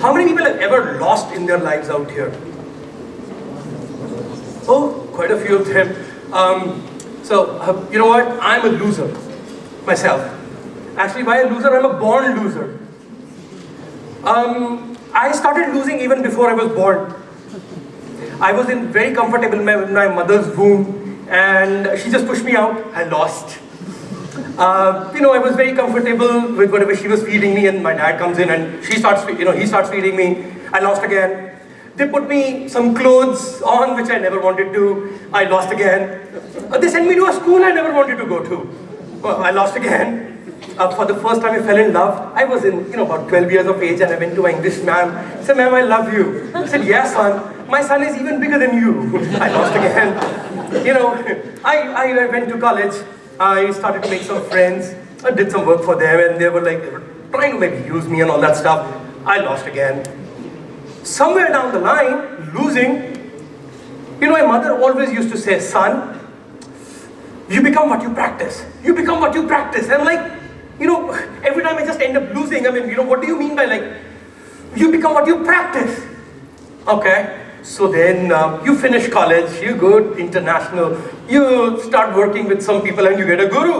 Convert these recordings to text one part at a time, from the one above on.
How many people have ever lost in their lives out here? Oh, quite a few of them. You know what? I'm a loser myself. Actually, why a loser? I'm a born loser. I started losing even before I was born. I was very comfortable in my mother's womb, and she just pushed me out. I lost. I was very comfortable with whatever she was feeding me, and my dad comes in and he starts feeding me. I lost again. They put me some clothes on which I never wanted to. I lost again. They sent me to a school I never wanted to go to. I lost again. For the first time I fell in love. I was in about 12 years of age, and I went to my English ma'am. I said, "Ma'am, I love you." I said, "Yes, son. My son is even bigger than you." I lost again. I went to college. I started to make some friends. I did some work for them, and they were trying to maybe use me and all that stuff. I lost again. Somewhere down the line, losing, my mother always used to say, "Son, you become what you practice. You become what you practice." And every time I just end up losing. What do you mean by you become what you practice? Okay. So then you finish college, you go international, you start working with some people and you get a guru.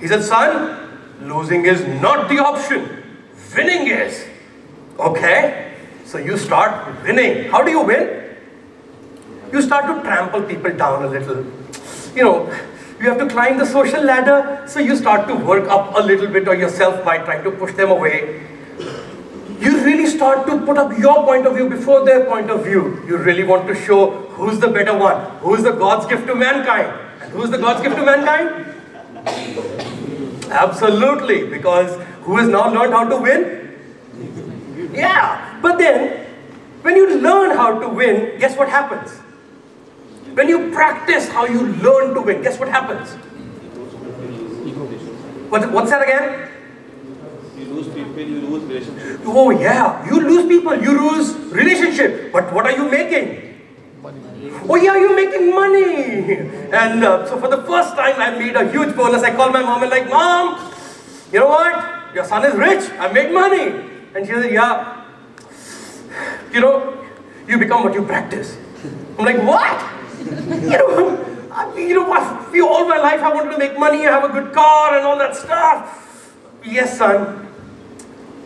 He said, "Son, losing is not the option. Winning is." Okay. So you start winning. How do you win? You start to trample people down a little. You have to climb the social ladder, so you start to work up a little bit on yourself by trying to push them away. You really start to put up your point of view before their point of view. You really want to show who's the better one, who's the God's gift to mankind. And who's the God's gift to mankind? Absolutely, because who has now learned how to win? Yeah, but then, when you learn how to win, guess what happens? When you practice how you learn to win, guess what happens? What's that again? You lose people, you lose relationships. Oh yeah, you lose people, you lose relationship. But what are you making? Money. Oh yeah, you're making money. And so for the first time I made a huge bonus. I called my mom and "Mom, you know what? Your son is rich. I made money." And she said, "Yeah. You become what you practice." I'm like, "What?" All my life I wanted to make money, I have a good car and all that stuff. Yes, son.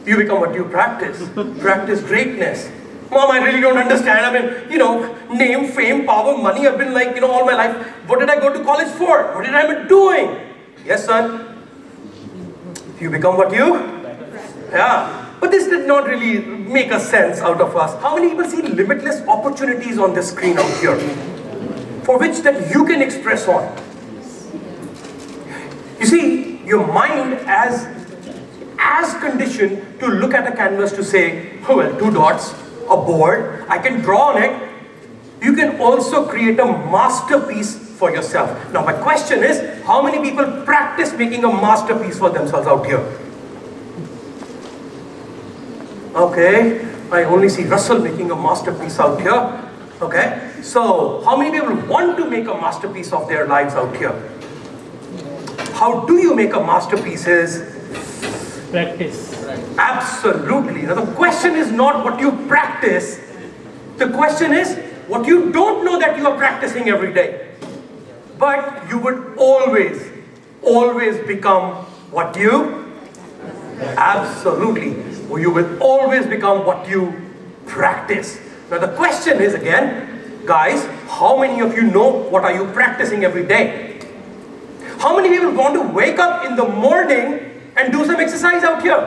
You become what you practice. Practice greatness. "Mom, I really don't understand. Name, fame, power, money. I've been all my life. What did I go to college for? What did I be doing?" Yes, son. You become what you? Yeah. But this did not really make a sense out of us. How many people see limitless opportunities on the screen out here for which that you can express on? You see, your mind as conditioned to look at a canvas to say, "Oh well, 2 dots, a board, I can draw on it." You can also create a masterpiece for yourself. Now my question is, how many people practice making a masterpiece for themselves out here? Okay, I only see Russell making a masterpiece out here. Okay, so how many people want to make a masterpiece of their lives out here? How do you make a masterpiece? Practice. Absolutely. Now the question is not what you practice. The question is what you don't know that you are practicing every day. But you would always become what you? Absolutely. You will always become what you practice. Now the question is again, guys, how many of you know what are you practicing every day? How many people want to wake up in the morning and do some exercise out here?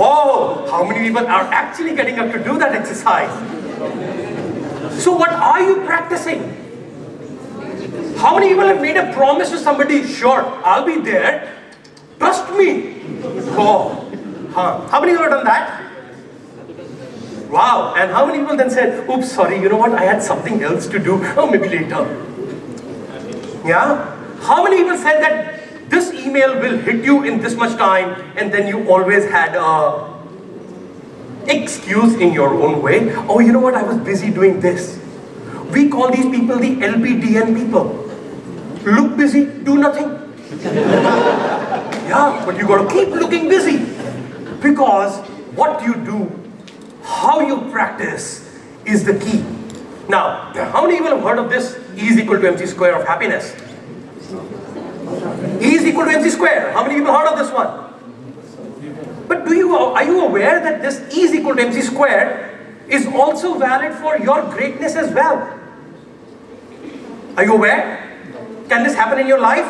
Whoa, how many people are actually getting up to do that exercise? So what are you practicing? How many people have made a promise to somebody? "Sure, I'll be there. Trust me." Oh. How many people have done that? Wow. And how many people then said, "Oops, sorry, you know what? I had something else to do. Oh, maybe later." Yeah? How many people said that this email will hit you in this much time, and then you always had a excuse in your own way? "Oh, you know what? I was busy doing this." We call these people the LBDN people. Look busy, do nothing. Yeah, but you got to keep looking busy. Because what you do, how you practice is the key. Now, how many people have heard of this E is equal to mc square of happiness? E is equal to mc square. How many people heard of this one? But are you aware that this E is equal to mc square is also valid for your greatness as well? Are you aware? Can this happen in your life?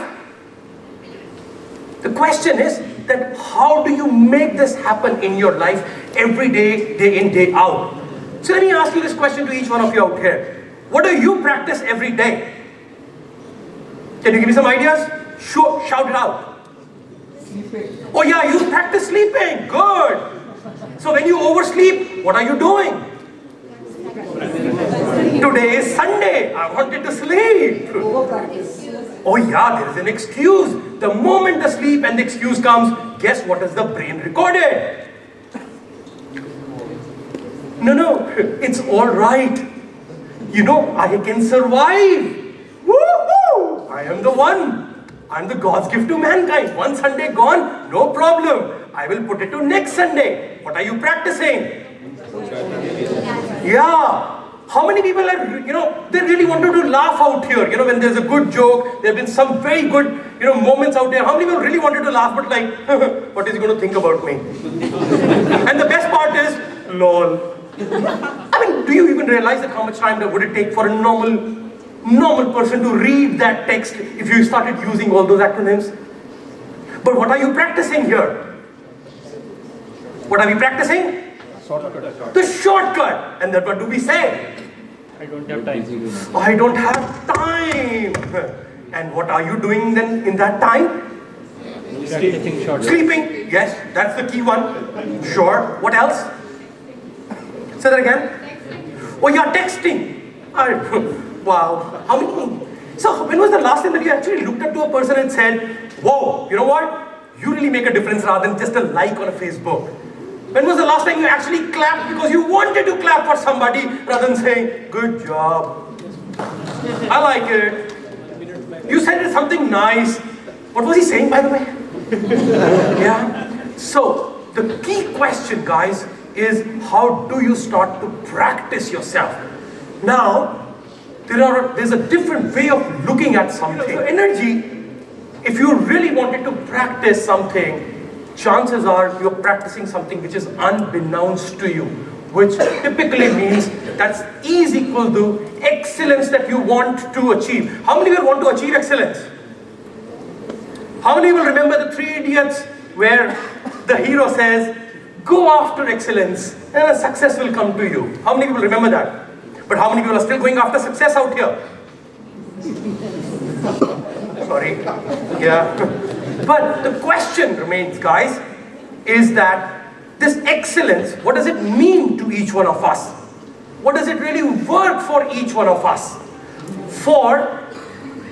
The question is that how do you make this happen in your life every day, day in, day out? So let me ask you this question to each one of you out here. What do you practice every day? Can you give me some ideas? Sure, shout it out. Sleeping. Oh yeah, you practice sleeping. Good. So when you oversleep, what are you doing? Today is Sunday. I wanted to sleep. Oh yeah, there is an excuse. The moment the sleep and the excuse comes, guess what is the brain recorded? No, it's all right. You know, I can survive. Woohoo! I am the one. I'm the God's gift to mankind. One Sunday gone, no problem. I will put it to next Sunday. What are you practicing? Yeah. How many people are, they really wanted to laugh out here. When there's a good joke, there have been some very good, moments out there. How many people really wanted to laugh, but like, what is he going to think about me? And the best part is, lol. I mean, do you even realize that how much time would it take for a normal person to read that text if you started using all those acronyms? But what are you practicing here? What are we practicing? Shortcut. The shortcut. And then what do we say? I don't have time. I don't have time. And what are you doing then in that time? Practicing short. Sleeping. Yes, that's the key one. Sure. What else? Say that again. Oh, you're texting. Wow. How many? So when was the last time that you actually looked up to a person and said, whoa, you know what? You really make a difference rather than just a like on a Facebook. When was the last time you actually clapped because you wanted to clap for somebody rather than saying, good job. I like it. You said something nice. What was he saying, by the way? Yeah. So the key question, guys, is how do you start to practice yourself? Now, there's a different way of looking at something. So energy, if you really wanted to practice something, chances are you're practicing something which is unbeknownst to you, which typically means that's E is equal to excellence that you want to achieve. How many will want to achieve excellence? How many will remember the Three Idiots where the hero says, go after excellence and a success will come to you? How many people remember that? But how many people are still going after success out here? Sorry. Yeah. But the question remains, guys, is that this excellence, what does it mean to each one of us? What does it really work for each one of us? For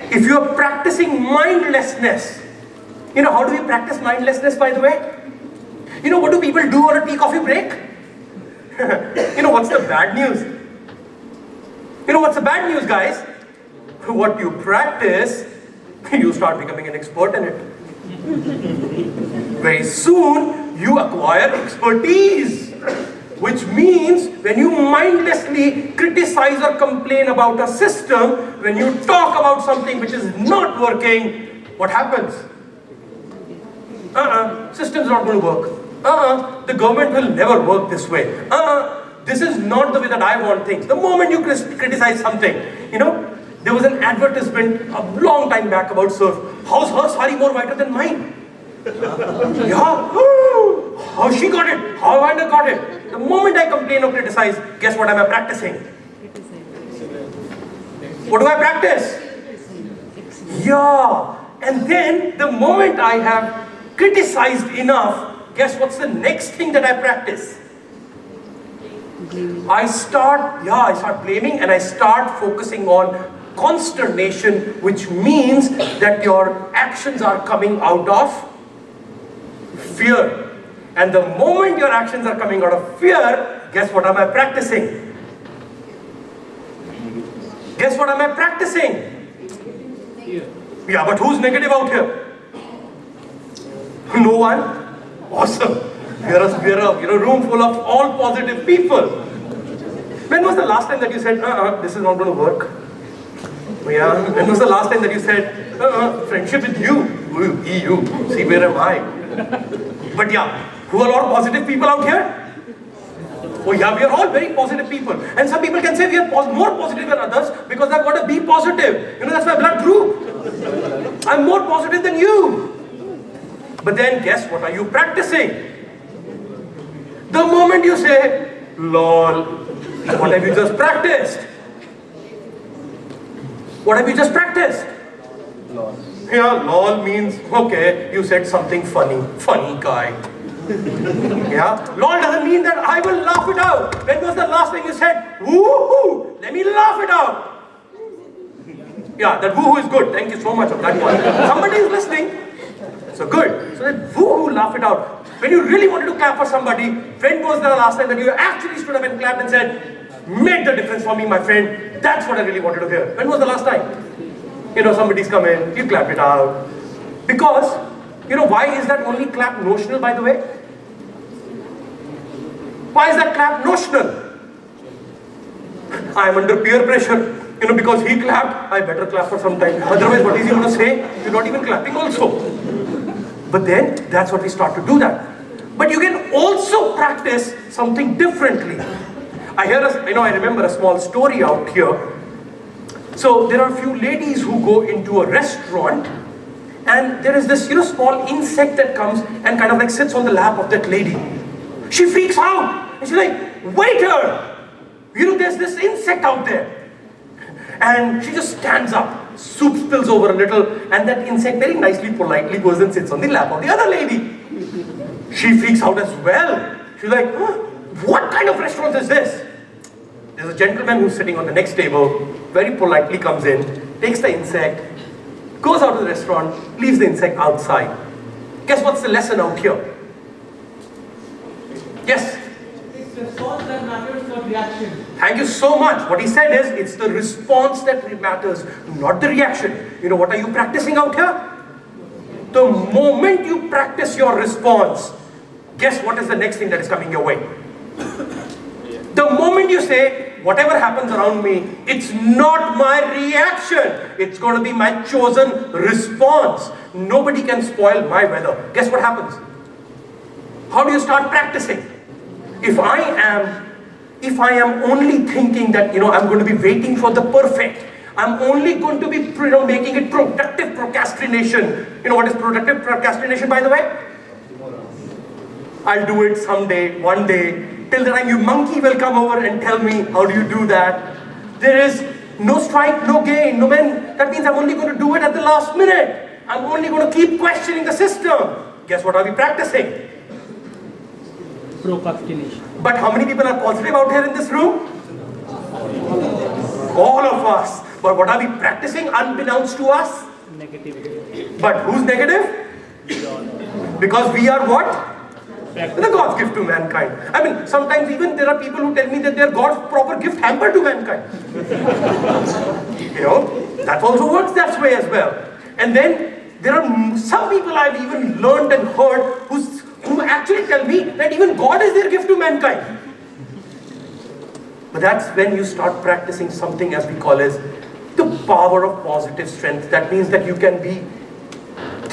if you're practicing mindlessness, how do we practice mindlessness, by the way? What do people do on a tea coffee break? What's the bad news? What's the bad news, guys? What you practice, you start becoming an expert in it. Very soon, you acquire expertise. Which means, when you mindlessly criticize or complain about a system, when you talk about something which is not working, what happens? System's not going to work. The government will never work this way. This is not the way that I want things. The moment you criticize something, there was an advertisement a long time back about surf. How's her sari more whiter than mine? Yeah. How she got it? How have I not got it? The moment I complain or criticize, guess what am I practicing? What do I practice? Yeah. And then the moment I have criticized enough, guess what's the next thing that I practice? I start blaming and I start focusing on consternation, which means that your actions are coming out of fear. And the moment your actions are coming out of fear, guess what am I practicing? Guess what am I practicing? Yeah, but who's negative out here? No one? Awesome. we're a room full of all positive people. When was the last time that you said, this is not going to work? Yeah. When was the last time that you said, friendship with you? You. See, where am I? But yeah, who are all positive people out here? Oh yeah, we are all very positive people. And some people can say we are more positive than others because I've got to be positive. That's my blood group. I'm more positive than you. But then guess what are you practicing? The moment you say, lol, what have you just practiced? What have you just practiced? Lol. Yeah, lol means, okay, you said something funny. Funny guy. Yeah? Lol doesn't mean that I will laugh it out. When was the last time you said, woohoo, let me laugh it out? Yeah, that woohoo is good. Thank you so much of that one. Somebody is listening. So good. So that woohoo, laugh it out. When you really wanted to clap for somebody, when was the last time that you actually stood up and clapped and said, made the difference for me, my friend. That's what I really wanted to hear. When was the last time? Somebody's come in, you clap it out. Because, why is that only clap notional, by the way? Why is that clap notional? I am under peer pressure. Because he clapped, I better clap for some time. Otherwise, what is he going to say? You're not even clapping also. But then, that's what we start to do that. But you can also practice something differently. I remember a small story out here. So there are a few ladies who go into a restaurant and there is this, small insect that comes and kind of like sits on the lap of that lady. She freaks out and she's like, waiter, there's this insect out there. And she just stands up, soup spills over a little and that insect very nicely, politely goes and sits on the lap of the other lady. She freaks out as well. She's like, what kind of restaurant is this? There's a gentleman who's sitting on the next table, very politely comes in, takes the insect, goes out to the restaurant, leaves the insect outside. Guess what's the lesson out here? Yes? It's the response that matters, not reaction. Thank you so much. What he said is, it's the response that matters, not the reaction. What are you practicing out here? The moment you practice your response, guess what is the next thing that is coming your way? The moment you say, whatever happens around me, it's not my reaction. It's going to be my chosen response. Nobody can spoil my weather. Guess what happens? How do you start practicing? If I am only thinking that, I'm going to be waiting for the perfect, I'm only going to be, making it productive procrastination. What is productive procrastination, by the way? I'll do it someday, one day. Till the time you monkey will come over and tell me, how do you do that? There is no strike, no gain, no win. That means I'm only going to do it at the last minute. I'm only going to keep questioning the system. Guess what are we practicing? Procrastination. But how many people are positive out here in this room? All of us. But what are we practicing unbeknownst to us? Negativity. But who's negative? Because we are what? The God's gift to mankind. Sometimes even there are people who tell me that they are God's proper gift hamper to mankind. That also works that way as well. And then there are some people I've even learned and heard who actually tell me that even God is their gift to mankind. But that's when you start practicing something as we call as the power of positive strength. That means that you can be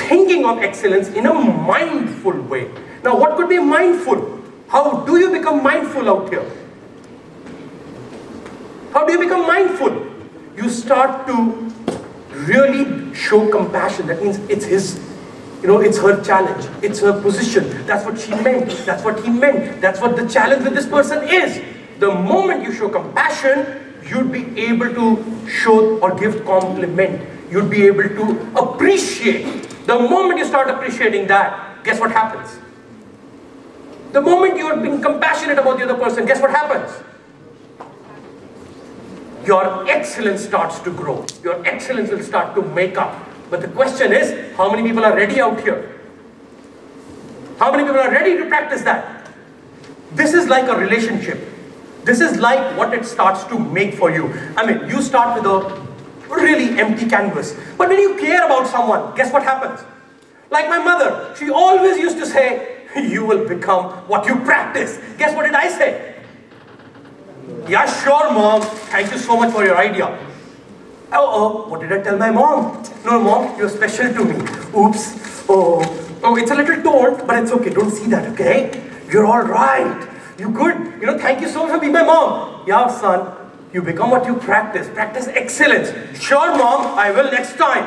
thinking of excellence in a mindful way. Now, what could be mindful? How do you become mindful out here? How do you become mindful? You start to really show compassion. That means it's his, it's her challenge. It's her position. That's what she meant. That's what he meant. That's what the challenge with this person is. The moment you show compassion, you'd be able to show or give compliment. You'd be able to appreciate. The moment you start appreciating that, guess what happens? The moment you are being compassionate about the other person, guess what happens? Your excellence starts to grow. Your excellence will start to make up. But the question is, how many people are ready out here? How many people are ready to practice that? This is like a relationship. This is like what it starts to make for you. You start with a really empty canvas. But when you care about someone, guess what happens? Like my mother, she always used to say, You will become what you practice. Guess what did I say? Yeah, sure, Mom. Thank you so much for your idea. Oh, what did I tell my mom? No, Mom, you're special to me. Oops. Oh, it's a little torn, but it's okay. Don't see that, okay? You're all right. You good. Thank you so much for being my mom. Yeah, son, you become what you practice. Practice excellence. Sure, Mom, I will next time.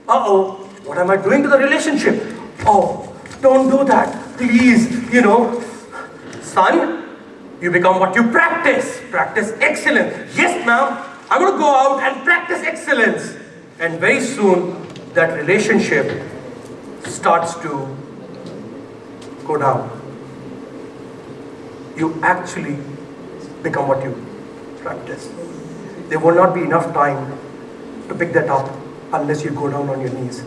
What am I doing to the relationship? Oh, don't do that. Please, Son, you become what you practice. Practice excellence. Yes, ma'am. I'm going to go out and practice excellence. And very soon, that relationship starts to go down. You actually become what you practice. There will not be enough time to pick that up unless you go down on your knees.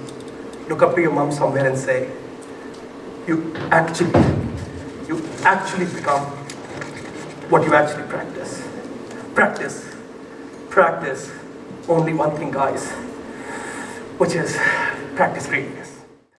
Look up to your mom somewhere and say, you actually become what you actually practice. Practice only one thing, guys, which is practice greatness.